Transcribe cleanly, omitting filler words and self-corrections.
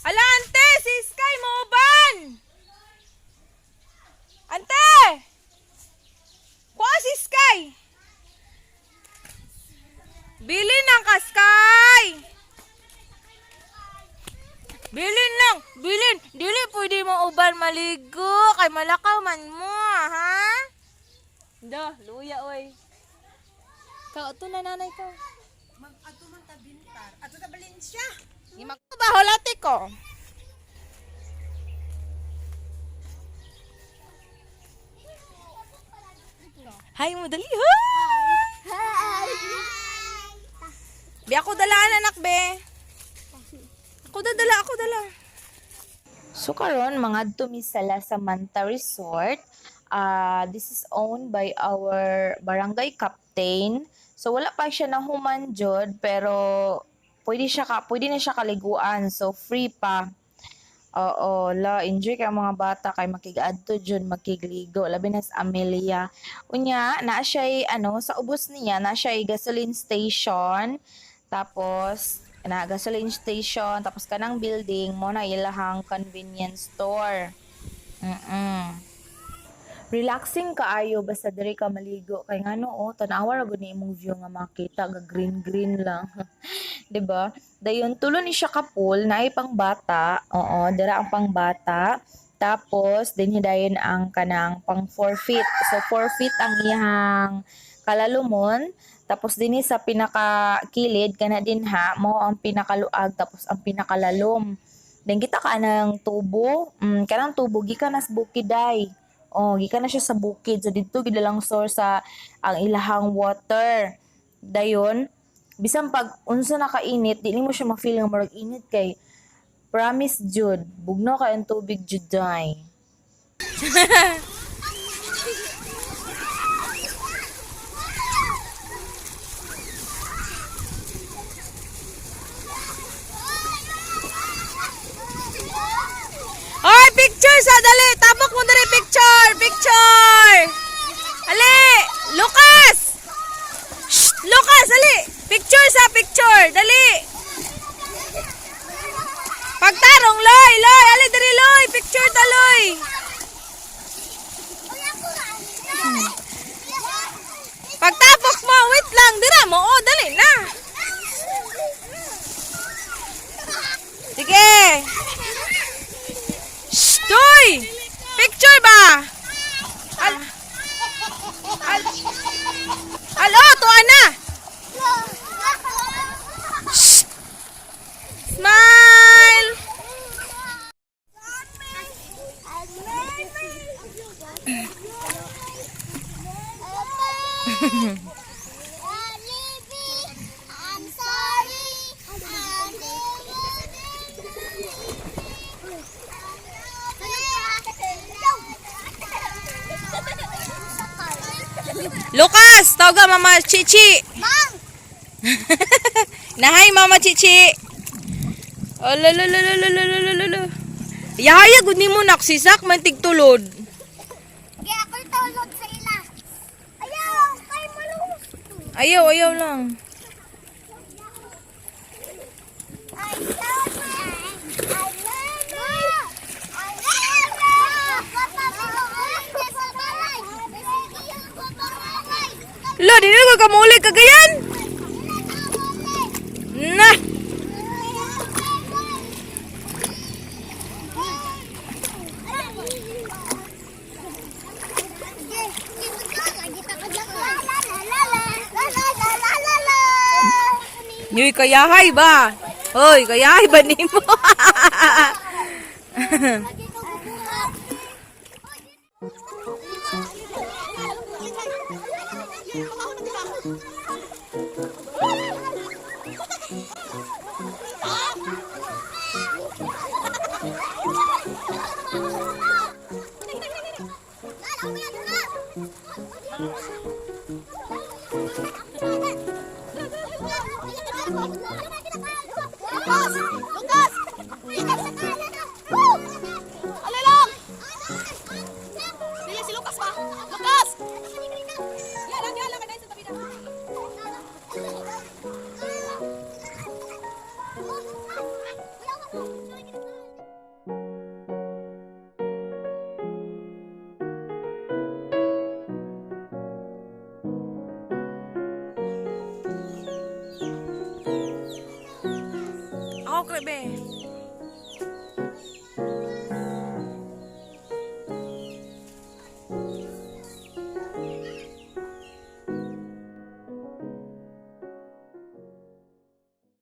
Ala, ante! Si Sky mo ban! Ante! Kuha si Sky! Bilin lang ka, Sky! Bilin lang! Bilin! Dili pwede mo uban maligo. Kay malakaw man mo, ha? Da, luya, oy. Kao to na nanay ko. Ato man ta Bintar. Ato ta Valencia. Gimak ko ba holate ko? Hi mo dali. Hi. Bi ako dalaan anak be. Ako dala. So karon mga adto sa Manta Resort. This is owned by our barangay captain. So wala pa siya nahuman jud pero pwede na siya kaliguan. So free pa. Oo, enjoy kay mga bata kay makigadto jud makigligo labi na sa Amelia. Unya naa siya sa ubos niya na siya gasoline station. Tapos tapos kanang building mo na ilahang convenience store. Relaxing kaayo basta diri ka maligo kay ngano tanawa ra gud ni imong view nga makita ga green lang. 'Di ba? Dayon tulo ni siya ka pool naay pang bata. Oo, dira ang pang bata. Tapos dinhi dayon ang kanang pang 4 feet. So 4 feet ang iyang kalalumon. Tapos dinhi sa pinaka kilid kana dinha mo ang pinakaluag tapos ang pinakalalom. Then kita ka ng tubo. Kanang tubo gikan nas bukiday. Gikan na siya sa bukid. So, dito gid lang source sa ang ilahang water. Dayon, bisan pag unsa na kainit, dili mo siya ma-feel nga murag init kay promise jud, bugnaw kay ang tubig jud day. Hoy, picture sa dali. Tabok mo dali picture. Ali, Lucas. Shh, Lucas, ali. Picture, dali. Pagtarong, loy, ali diri loy, picture ta loy. Pagtapok mo, wait lang, dira mo, dali na. Sige. Stoy! Picture ba? Alo, tuwa na! Shh! Smile! I'm sorry. Lucas, tawag Mama Chichi. Bang! Nahay Mama Chichi. Oh, lolo. Yaya gud nimo naksisak man tigtulod. Kaya ako'y tulog sa ila. Ayaw, kay malus. Ayaw lang. I love you. I love you. I love you. Papa, binuulit sa balay. Sige yung paparamay. Lo, di na ko kamuli kagayan. Nah. Yoy, kayahay ba? Hoy, kayahay ba nimo? Lukas! Lukas! Alilong! Dili si Lukas pa. Lukas! Yan lang sa tabi na. Ako, Krebe.